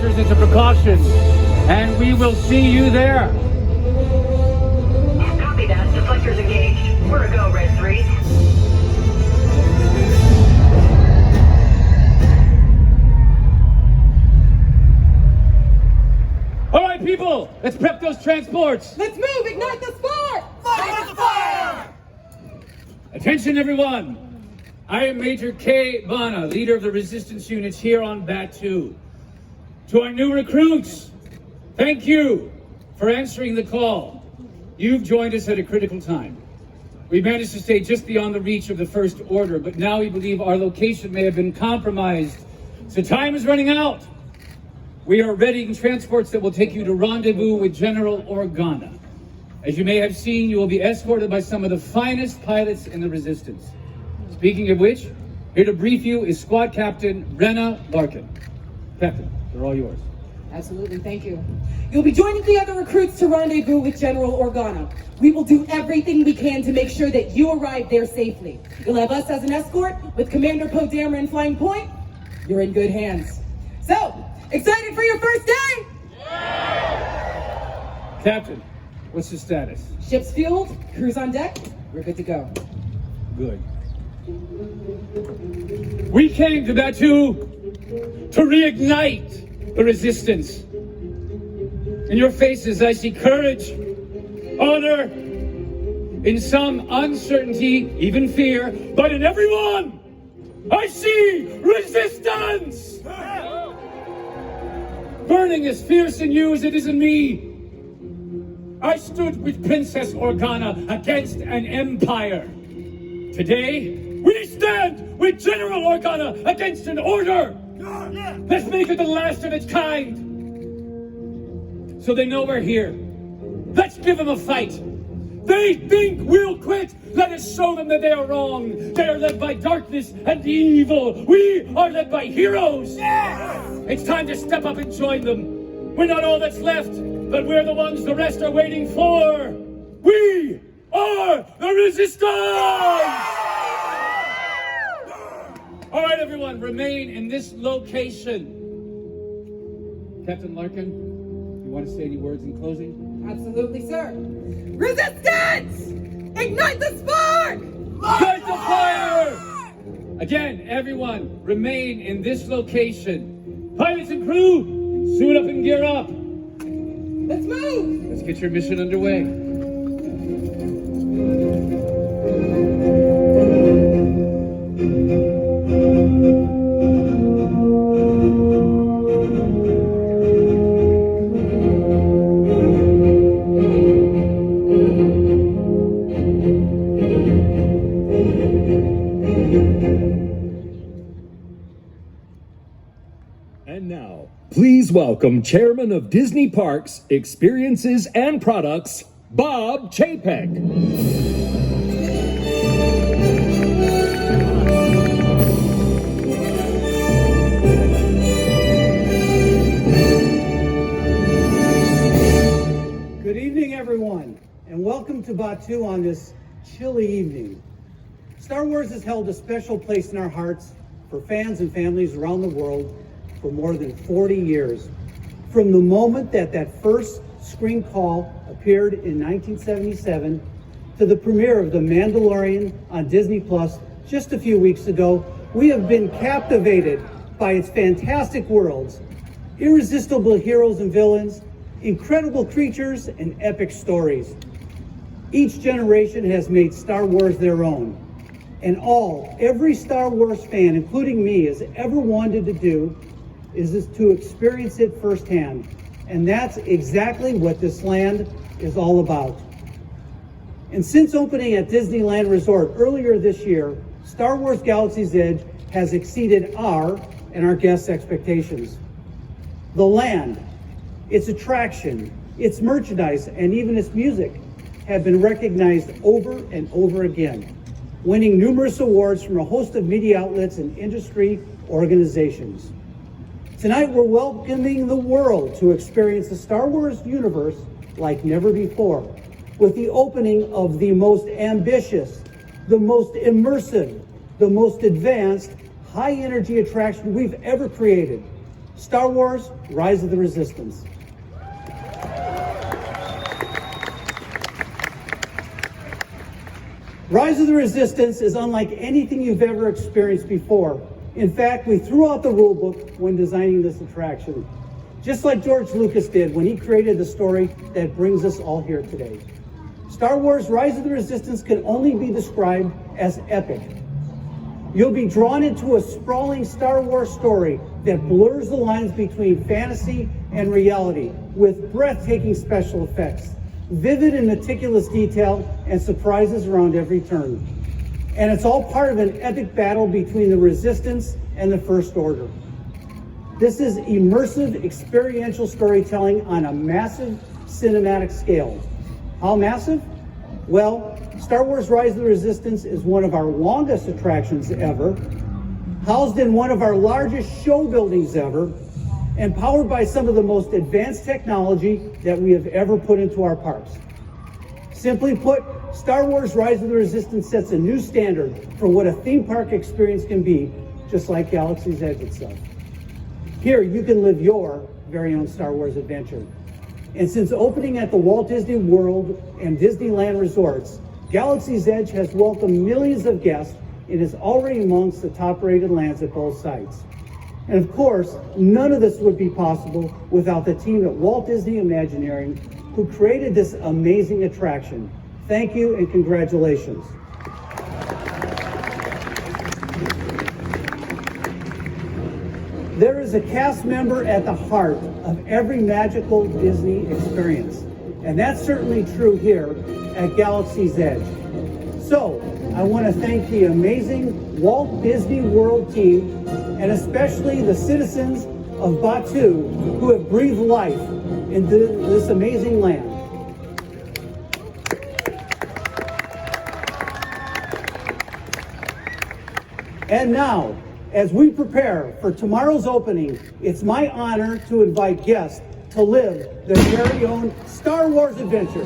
measures as a precaution, and we will see you there. Copy that. Deflectors engaged. We're a go, Red 3. All right, people, let's prep those transports. Let's move! Ignite the spark! Fight the fire! Attention, everyone. I am Major K. Bana, leader of the resistance units here on Batuu. To our new recruits, thank you for answering the call. You've joined us at a critical time. We managed to stay just beyond the reach of the First Order, but now we believe our location may have been compromised. So time is running out. We are readying transports that will take you to rendezvous with General Organa. As you may have seen, you will be escorted by some of the finest pilots in the resistance. Speaking of which, here to brief you is Squad Captain Brenna Larkin. Captain, they're all yours. Absolutely, thank you. You'll be joining the other recruits to rendezvous with General Organa. We will do everything we can to make sure that you arrive there safely. You'll have us as an escort with Commander Poe Dameron flying point. You're in good hands. So, excited for your first day? Yeah! Captain, what's the status? Ship's fueled, crews on deck, we're good to go. Good. We came to Batuu to reignite the resistance. In your faces, I see courage, honor, in some uncertainty, even fear, but in everyone, I see resistance! Burning as fierce in you as it is in me. I stood with Princess Organa against an empire. Today, we stand with General Organa against an order. Let's make it the last of its kind. So they know we're here. Let's give them a fight. They think we'll quit. Let us show them that they are wrong. They are led by darkness and evil. We are led by heroes. It's time to step up and join them. We're not all that's left, but we're the ones the rest are waiting for. We are the resistance! All right, everyone, remain in this location. Captain Larkin, you want to say any words in closing? Absolutely, sir. Resistance! Ignite the spark! Light the fire! Again, everyone, remain in this location. Pilots and crew, suit up and gear up. Let's move! Let's get your mission underway. And now, please welcome Chairman of Disney Parks, Experiences and Products, Bob Chapek. Good evening, everyone, and welcome to Batuu on this chilly evening. Star Wars has held a special place in our hearts for fans and families around the world for more than 40 years. From the moment that first screen call appeared in 1977 to the premiere of The Mandalorian on Disney Plus just a few weeks ago, we have been captivated by its fantastic worlds, irresistible heroes and villains, incredible creatures, and epic stories. Each generation has made Star Wars their own, and every Star Wars fan, including me, has ever wanted to do is to experience it firsthand. And that's exactly what this land is all about. And since opening at Disneyland Resort earlier this year, Star Wars Galaxy's Edge has exceeded our and our guests' expectations. The land, its attraction, its merchandise, and even its music have been recognized over and over again, winning numerous awards from a host of media outlets and industry organizations. Tonight, we're welcoming the world to experience the Star Wars universe like never before, with the opening of the most ambitious, the most immersive, the most advanced, high-energy attraction we've ever created. Star Wars: Rise of the Resistance. Rise of the Resistance is unlike anything you've ever experienced before. In fact, we threw out the rule book when designing this attraction, just like George Lucas did when he created the story that brings us all here today. Star Wars: Rise of the Resistance can only be described as epic. You'll be drawn into a sprawling Star Wars story that blurs the lines between fantasy and reality with breathtaking special effects, vivid and meticulous detail, and surprises around every turn. And it's all part of an epic battle between the Resistance and the First Order. This is immersive, experiential storytelling on a massive cinematic scale. How massive? Well, Star Wars: Rise of the Resistance is one of our longest attractions ever, housed in one of our largest show buildings ever, and powered by some of the most advanced technology that we have ever put into our parks. Simply put, Star Wars: Rise of the Resistance sets a new standard for what a theme park experience can be, just like Galaxy's Edge itself. Here, you can live your very own Star Wars adventure. And since opening at the Walt Disney World and Disneyland resorts, Galaxy's Edge has welcomed millions of guests and is already amongst the top-rated lands at both sites. And of course, none of this would be possible without the team at Walt Disney Imagineering, who created this amazing attraction. Thank you and congratulations. There is a cast member at the heart of every magical Disney experience, and that's certainly true here at Galaxy's Edge. So, I want to thank the amazing Walt Disney World team, and especially the citizens of Batuu who have breathed life into this amazing land. And now, as we prepare for tomorrow's opening, it's my honor to invite guests to live their very own Star Wars adventure.